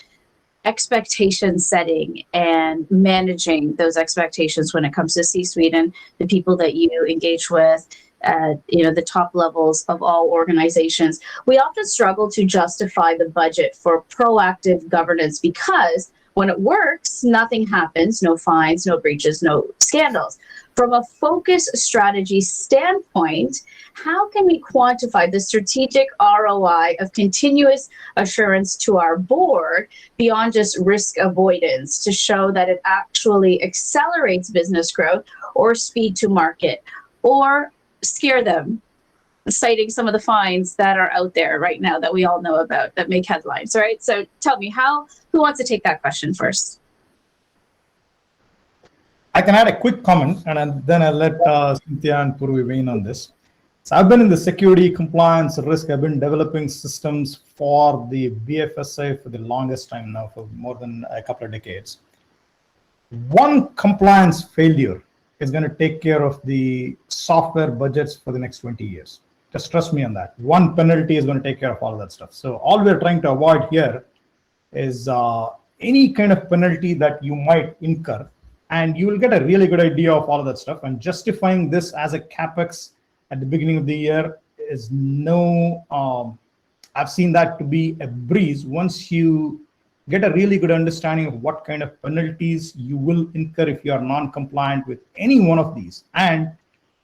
[SPEAKER 1] expectation setting and managing those expectations when it comes to C-suite and the people that you engage with. The top levels of all organizations. We often struggle to justify the budget for proactive governance because when it works, nothing happens, no fines, no breaches, no scandals. From a focus strategy standpoint, how can we quantify the strategic ROI of continuous assurance to our board beyond just risk avoidance to show that it actually accelerates business growth or speed to market, or scare them, citing some of the fines that are out there right now that we all know about that make headlines, right? So tell me, who wants to take that question first?
[SPEAKER 3] I can add a quick comment, and then I'll let Cynthia and Purvi weigh in on this. So I've been in the security, compliance, risk. I've been developing systems for the BFSI for the longest time now, for more than a couple of decades. One compliance failure is going to take care of the software budgets for the next 20 years. Just trust me on that. One penalty is going to take care of all of that stuff. So all we're trying to avoid here is any kind of penalty that you might incur, and you will get a really good idea of all of that stuff. And justifying this as a capex at the beginning of the year is I've seen that to be a breeze once you get a really good understanding of what kind of penalties you will incur if you are non-compliant with any one of these. And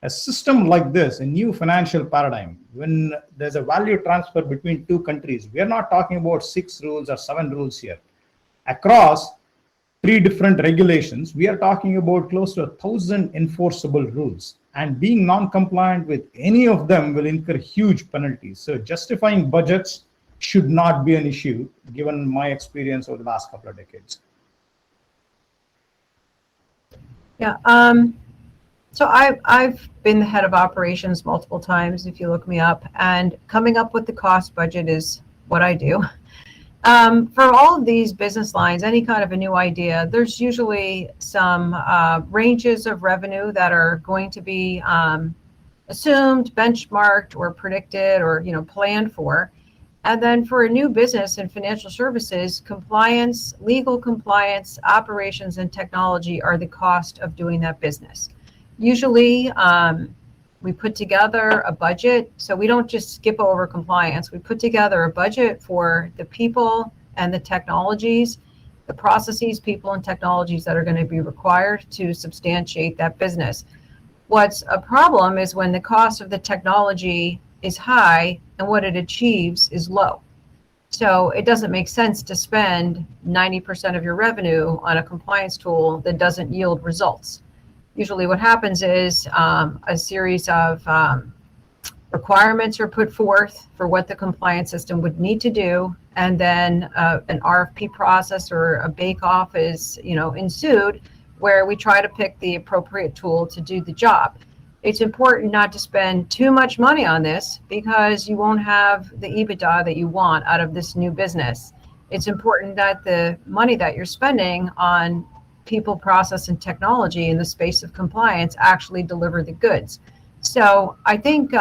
[SPEAKER 3] a system like this, a new financial paradigm, when there's a value transfer between two countries, we are not talking about 6 rules or 7 rules here. Across 3 different regulations, we are talking about close to 1,000 enforceable rules, and being non-compliant with any of them will incur huge penalties. So justifying budgets should not be an issue, given my experience over the last couple of decades.
[SPEAKER 2] Yeah, so I've been the head of operations multiple times, if you look me up, and coming up with the cost budget is what I do. For all of these business lines, any kind of a new idea, there's usually some ranges of revenue that are going to be assumed, benchmarked, or predicted, or planned for. And then for a new business in financial services, compliance, legal compliance, operations, and technology are the cost of doing that business. Usually, we put together a budget, so we don't just skip over compliance. We put together a budget for the people and the technologies, the processes, people, and technologies that are going to be required to substantiate that business. What's a problem is when the cost of the technology is high and what it achieves is low. So it doesn't make sense to spend 90% of your revenue on a compliance tool that doesn't yield results. Usually what happens is a series of requirements are put forth for what the compliance system would need to do, and then an RFP process or a bake-off is ensued, where we try to pick the appropriate tool to do the job. It's important not to spend too much money on this because you won't have the EBITDA that you want out of this new business. It's important that the money that you're spending on people, process, and technology in the space of compliance actually deliver the goods. So I think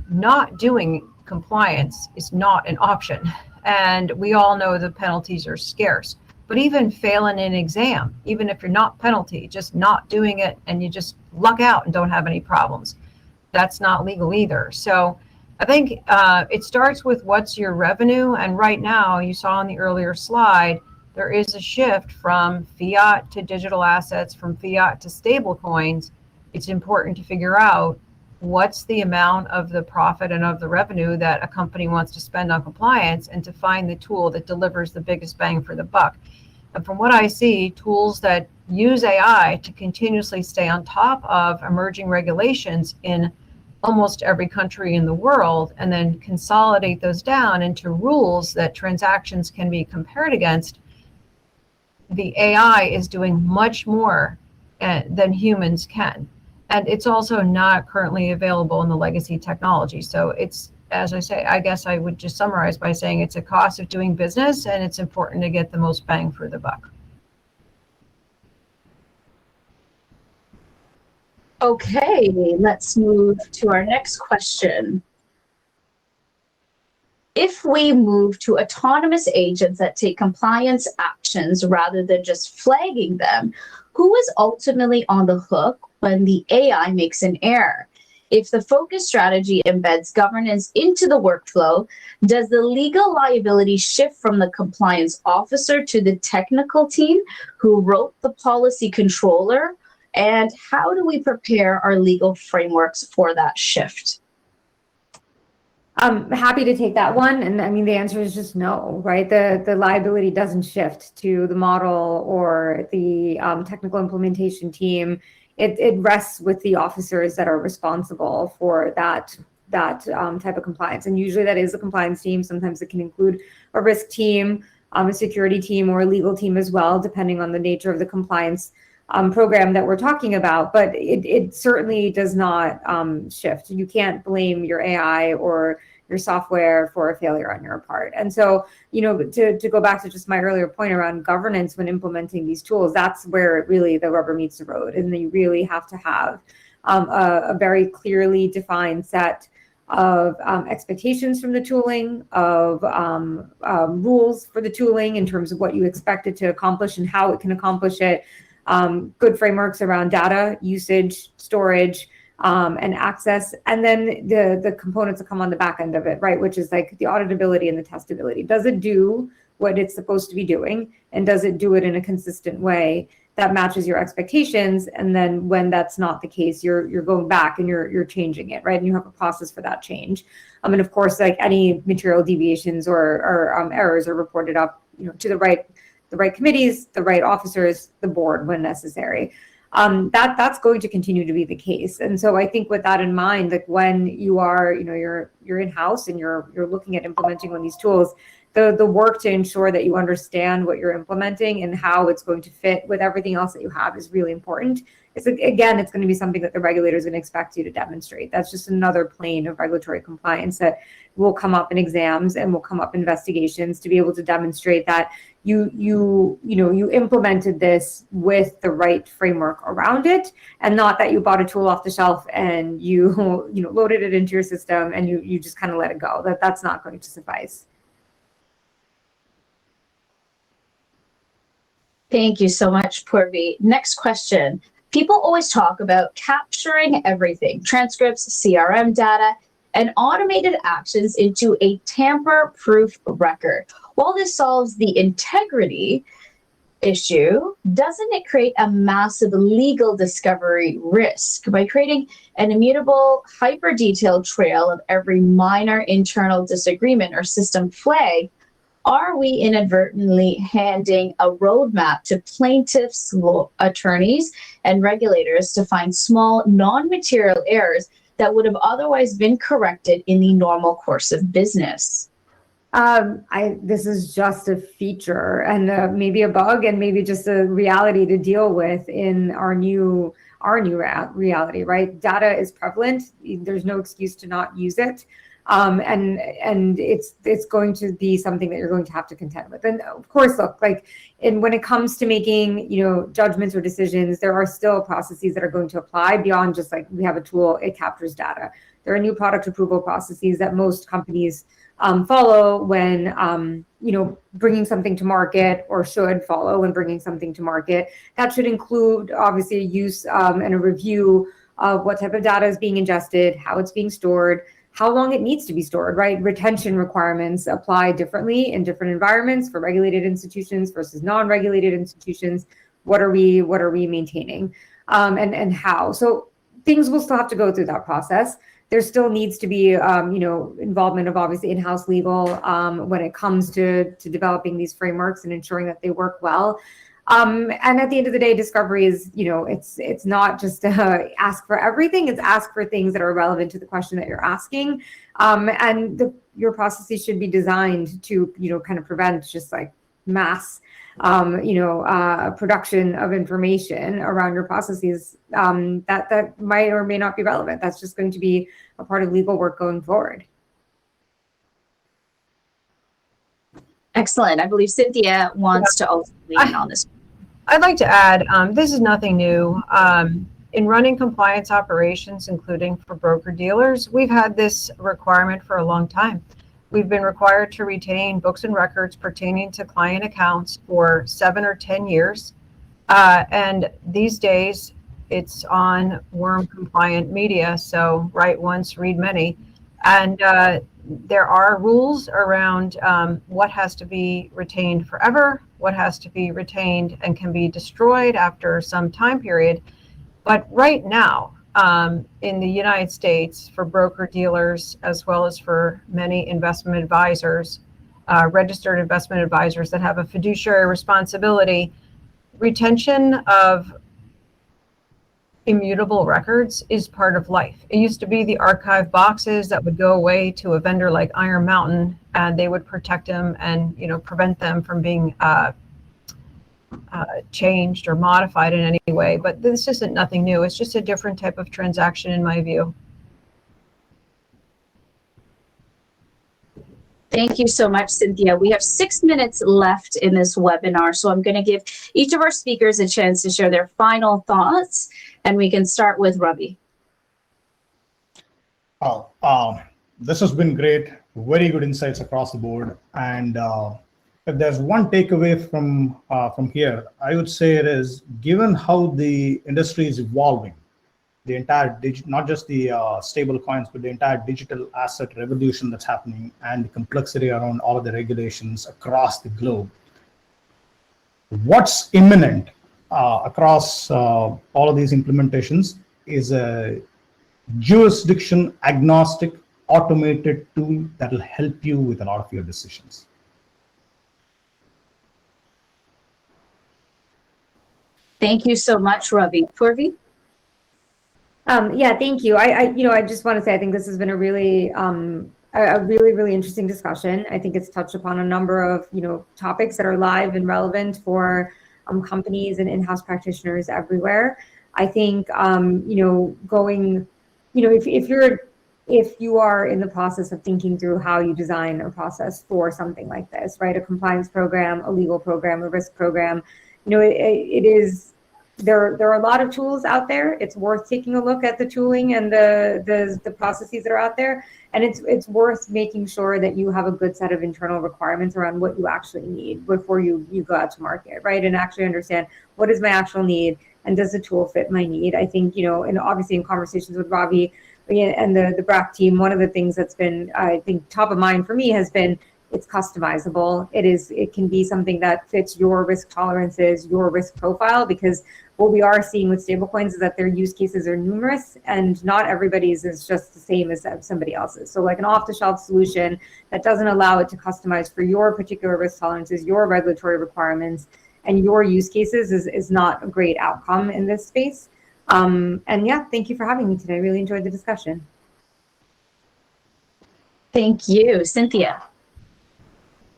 [SPEAKER 2] not doing compliance is not an option. And we all know the penalties are scarce. But even failing an exam, even if you're not penalty, just not doing it and you just luck out and don't have any problems, that's not legal either. So I think it starts with what's your revenue. And right now, you saw on the earlier slide, there is a shift from fiat to digital assets, from fiat to stable coins. It's important to figure out what's the amount of the profit and of the revenue that a company wants to spend on compliance, and to find the tool that delivers the biggest bang for the buck. And from what I see, tools that use AI to continuously stay on top of emerging regulations in almost every country in the world, and then consolidate those down into rules that transactions can be compared against, the AI is doing much more than humans can. And it's also not currently available in the legacy technology. So it's, as I say, I guess I would just summarize by saying it's a cost of doing business, and it's important to get the most bang for the buck.
[SPEAKER 1] Okay, let's move to our next question. If we move to autonomous agents that take compliance actions rather than just flagging them, who is ultimately on the hook when the AI makes an error? If the focus strategy embeds governance into the workflow, does the legal liability shift from the compliance officer to the technical team who wrote the policy controller? And how do we prepare our legal frameworks for that shift?
[SPEAKER 4] I'm happy to take that one. And I mean, the answer is just no, right? The liability doesn't shift to the model or the technical implementation team. It rests with the officers that are responsible for that type of compliance. And usually that is a compliance team. Sometimes it can include a risk team, a security team, or a legal team as well, depending on the nature of the compliance program that we're talking about. But it certainly does not shift. You can't blame your AI or your software for a failure on your part. And so, to go back to just my earlier point around governance when implementing these tools, that's where really the rubber meets the road. And you really have to have a very clearly defined set of expectations from the tooling, of rules for the tooling in terms of what you expect it to accomplish and how it can accomplish it, good frameworks around data usage, storage, and access, and then the components that come on the back end of it, right? Which is like the auditability and the testability. Does it do what it's supposed to be doing? And does it do it in a consistent way that matches your expectations? And then when that's not the case, you're going back and you're changing it, right? And you have a process for that change. And of course, like any material deviations or errors are reported up, to the right committees, the right officers, the board when necessary. That's going to continue to be the case. And so I think with that in mind, like when you are, you're in-house and you're looking at implementing one of these tools, the work to ensure that you understand what you're implementing and how it's going to fit with everything else that you have is really important. It's going to be something that the regulator is going to expect you to demonstrate. That's just another plane of regulatory compliance that will come up in exams and will come up in investigations to be able to demonstrate that you implemented this with the right framework around it, and not that you bought a tool off the shelf and you loaded it into your system and you just kind of let it go. That's not going to suffice.
[SPEAKER 1] Thank you so much, Purvi. Next question. People always talk about capturing everything, transcripts, CRM data, and automated actions into a tamper-proof record. While this solves the integrity issue, doesn't it create a massive legal discovery risk by creating an immutable, hyper-detailed trail of every minor internal disagreement or system flag? Are we inadvertently handing a roadmap to plaintiffs, attorneys, and regulators to find small, non-material errors that would have otherwise been corrected in the normal course of business?
[SPEAKER 4] This is just a feature and maybe a bug and maybe just a reality to deal with in our new reality, right? Data is prevalent. There's no excuse to not use it. And it's going to be something that you're going to have to contend with. And of course, look, when it comes to making, judgments or decisions, there are still processes that are going to apply beyond just like we have a tool, it captures data. There are new product approval processes that most companies follow when, bringing something to market, or should follow when bringing something to market. That should include obviously a use and a review of what type of data is being ingested, how it's being stored, how long it needs to be stored, right? Retention requirements apply differently in different environments for regulated institutions versus non-regulated institutions. What are we maintaining, and how? So things will still have to go through that process. There still needs to be, involvement of obviously in-house legal when it comes to developing these frameworks and ensuring that they work well. And at the end of the day, discovery is, it's not just ask for everything, it's ask for things that are relevant to the question that you're asking. And your processes should be designed to, kind of prevent just like mass, production of information around your processes that might or may not be relevant. That's just going to be a part of legal work going forward.
[SPEAKER 1] Excellent. I believe Cynthia wants to also lean in on this.
[SPEAKER 2] I'd like to add, this is nothing new. In running compliance operations, including for broker-dealers, we've had this requirement for a long time. We've been required to retain books and records pertaining to client accounts for 7 or 10 years. And these days, it's on worm-compliant media, so write once, read many. And there are rules around what has to be retained forever, what has to be retained and can be destroyed after some time period. But right now, in the United States, for broker dealers, as well as for many investment advisors, registered investment advisors that have a fiduciary responsibility, retention of immutable records is part of life. It used to be the archive boxes that would go away to a vendor like Iron Mountain, and they would protect them and prevent them from being changed or modified in any way. But this isn't nothing new. It's just a different type of transaction in my view.
[SPEAKER 1] Thank you so much, Cynthia. We have 6 minutes left in this webinar, so I'm going to give each of our speakers a chance to share their final thoughts, and we can start with Ravi.
[SPEAKER 3] This has been great. Very good insights across the board. And if there's one takeaway from here, I would say it is, given how the industry is evolving, the entire not just the stable coins, but the entire digital asset revolution that's happening, and the complexity around all of the regulations across the globe, what's imminent across all of these implementations is a jurisdiction agnostic automated tool that will help you with a lot of your decisions.
[SPEAKER 1] Thank you so much, Ravi. Purvi?
[SPEAKER 4] Yeah, thank you. I just want to say, I think this has been a really really interesting discussion. I think it's touched upon a number of, topics that are live and relevant for companies and in-house practitioners everywhere. I think, if you are in the process of thinking through how you design a process for something like this, right? A compliance program, a legal program, a risk program, there are a lot of tools out there. It's worth taking a look at the tooling and the processes that are out there. And it's worth making sure that you have a good set of internal requirements around what you actually need before you go out to market, right? And actually understand, what is my actual need, and does the tool fit my need? I think, and obviously in conversations with Ravi and the BRACKT team, one of the things that's been, I think, top of mind for me has been, it's customizable. It can be something that fits your risk tolerances, your risk profile, because what we are seeing with stablecoins is that their use cases are numerous, and not everybody's is just the same as somebody else's. So like an off-the-shelf solution that doesn't allow it to customize for your particular risk tolerances, your regulatory requirements, and your use cases is not a great outcome in this space. And yeah, thank you for having me today. I really enjoyed the discussion.
[SPEAKER 1] Thank you. Cynthia?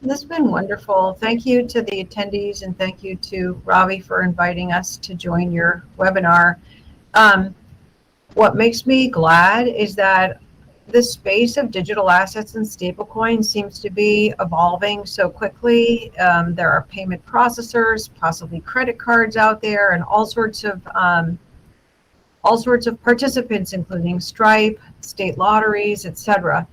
[SPEAKER 2] This has been wonderful. Thank you to the attendees, and thank you to Ravi for inviting us to join your webinar. What makes me glad is that the space of digital assets and stablecoins seems to be evolving so quickly. There are payment processors, possibly credit cards out there, and all sorts of participants, including Stripe, state lotteries, etc.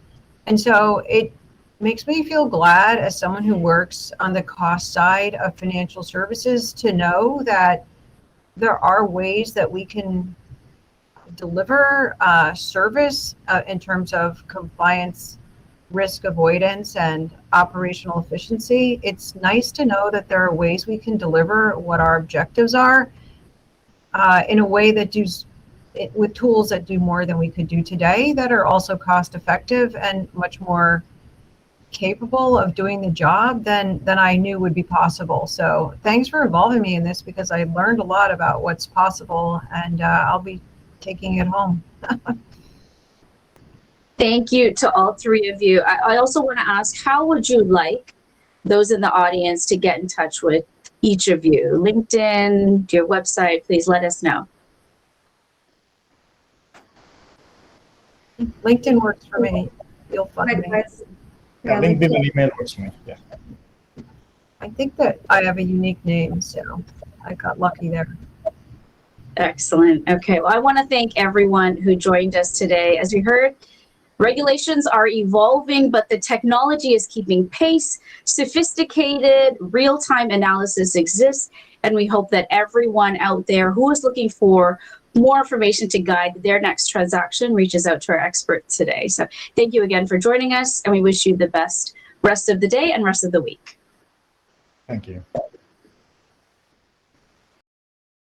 [SPEAKER 2] And so it makes me feel glad, as someone who works on the cost side of financial services, to know that there are ways that we can deliver service in terms of compliance, risk avoidance, and operational efficiency. It's nice to know that there are ways we can deliver what our objectives are in a way that with tools that do more than we could do today, that are also cost effective and much more capable of doing the job than I knew would be possible. So thanks for involving me in this, because I learned a lot about what's possible, and I'll be taking it home.
[SPEAKER 1] Thank you to all three of you. I also want to ask, how would you like those in the audience to get in touch with each of you? LinkedIn, your website, please let us know.
[SPEAKER 2] LinkedIn works for me. You'll find me.
[SPEAKER 3] Yeah, LinkedIn and email works for me. Yeah.
[SPEAKER 2] I think that I have a unique name, so I got lucky there.
[SPEAKER 1] Excellent. Okay, well, I want to thank everyone who joined us today. As we heard, regulations are evolving, but the technology is keeping pace. Sophisticated real-time analysis exists, and we hope that everyone out there who is looking for more information to guide their next transaction reaches out to our expert today. So thank you again for joining us, and we wish you the best rest of the day and rest of the week.
[SPEAKER 3] Thank you.